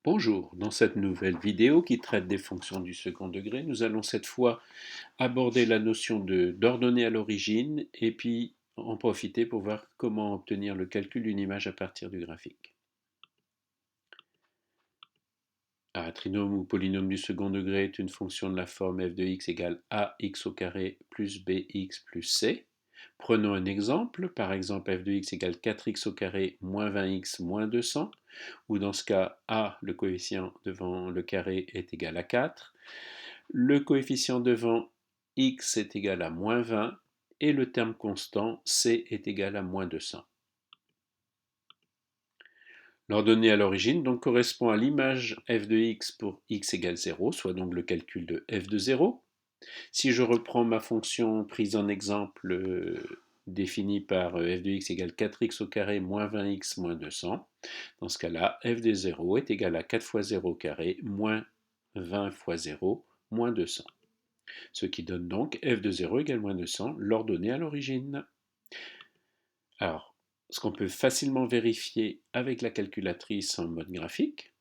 Bonjour, dans cette nouvelle vidéo qui traite des fonctions du second degré, nous allons cette fois aborder la notion d'ordonnée à l'origine et puis en profiter pour voir comment obtenir le calcul d'une image à partir du graphique. Un trinôme ou polynôme du second degré est une fonction de la forme f de x égale ax au carré plus bx plus c. Prenons un exemple, par exemple f de x égale 4x au carré moins 20x moins 200, où dans ce cas a, le coefficient devant le carré, est égal à 4, le coefficient devant x est égal à moins 20 et le terme constant c est égal à moins 200. L'ordonnée à l'origine donc correspond à l'image f de x pour x égale 0, soit donc le calcul de f de 0. Si je reprends ma fonction prise en exemple définie par f de x égale 4x au carré moins 20x moins 200, dans ce cas-là, f de 0 est égal à 4 fois 0 au carré moins 20 fois 0 moins 200. Ce qui donne donc f de 0 égale moins 200, l'ordonnée à l'origine. Alors, ce qu'on peut facilement vérifier avec la calculatrice en mode graphique,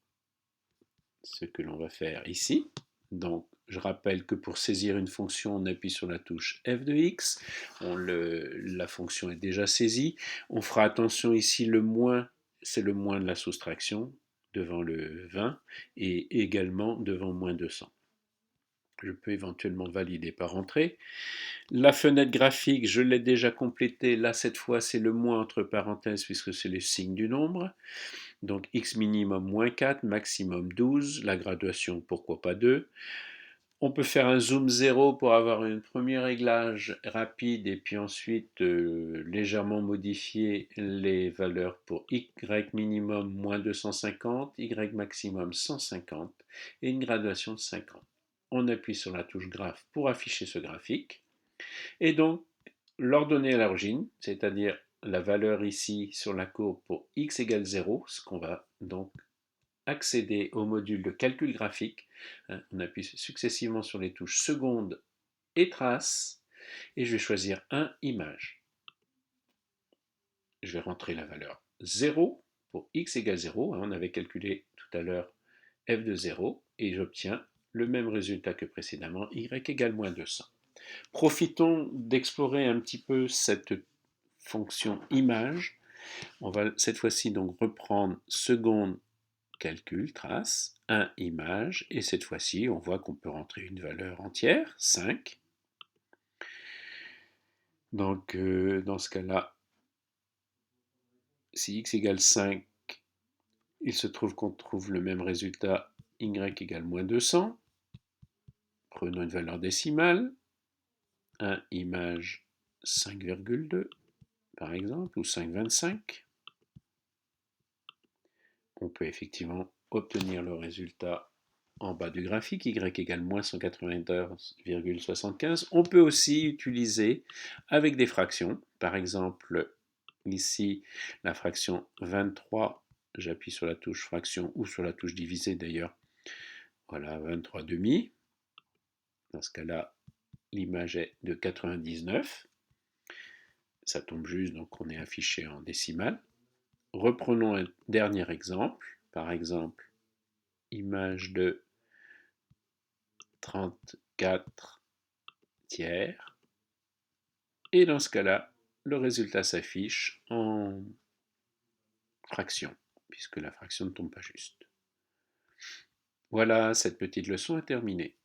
ce que l'on va faire ici. Donc, je rappelle que pour saisir une fonction, on appuie sur la touche f de x. La fonction est déjà saisie. On fera attention ici, le moins, c'est le moins de la soustraction devant le 20 et également devant moins 200. Je peux éventuellement valider par entrée. La fenêtre graphique, je l'ai déjà complétée. Là, cette fois, c'est le moins entre parenthèses puisque c'est les signes du nombre. Donc x minimum moins 4, maximum 12. La graduation, pourquoi pas 2. On peut faire un zoom 0 pour avoir un premier réglage rapide et puis ensuite légèrement modifier les valeurs pour y minimum moins 250, y maximum 150 et une graduation de 50. On appuie sur la touche graphe pour afficher ce graphique. Et donc, l'ordonnée à l'origine, c'est-à-dire la valeur ici sur la courbe pour x égale 0, ce qu'on va donc accéder au module de calcul graphique. On appuie successivement sur les touches seconde et trace, et je vais choisir un image. Je vais rentrer la valeur 0 pour x égale 0. On avait calculé tout à l'heure f de 0, et j'obtiens le même résultat que précédemment, y égale moins 200. Profitons d'explorer un petit peu cette fonction image. On va cette fois-ci donc reprendre seconde calcul, trace, 1 image, et cette fois-ci on voit qu'on peut rentrer une valeur entière, 5. Donc dans ce cas-là, si x égale 5, il se trouve qu'on trouve le même résultat, y égale moins 200. Prenons une valeur décimale, 1 image 5,2 par exemple, ou 5,25. On peut effectivement obtenir le résultat en bas du graphique, y égale moins 194,75. On peut aussi utiliser avec des fractions, par exemple ici la fraction 23, j'appuie sur la touche fraction ou sur la touche diviser d'ailleurs, voilà 23 demi. Dans ce cas-là, l'image est de 99. Ça tombe juste, donc on est affiché en décimale. Reprenons un dernier exemple, par exemple image de 34 tiers. Et dans ce cas-là, le résultat s'affiche en fraction, puisque la fraction ne tombe pas juste. Voilà, cette petite leçon est terminée.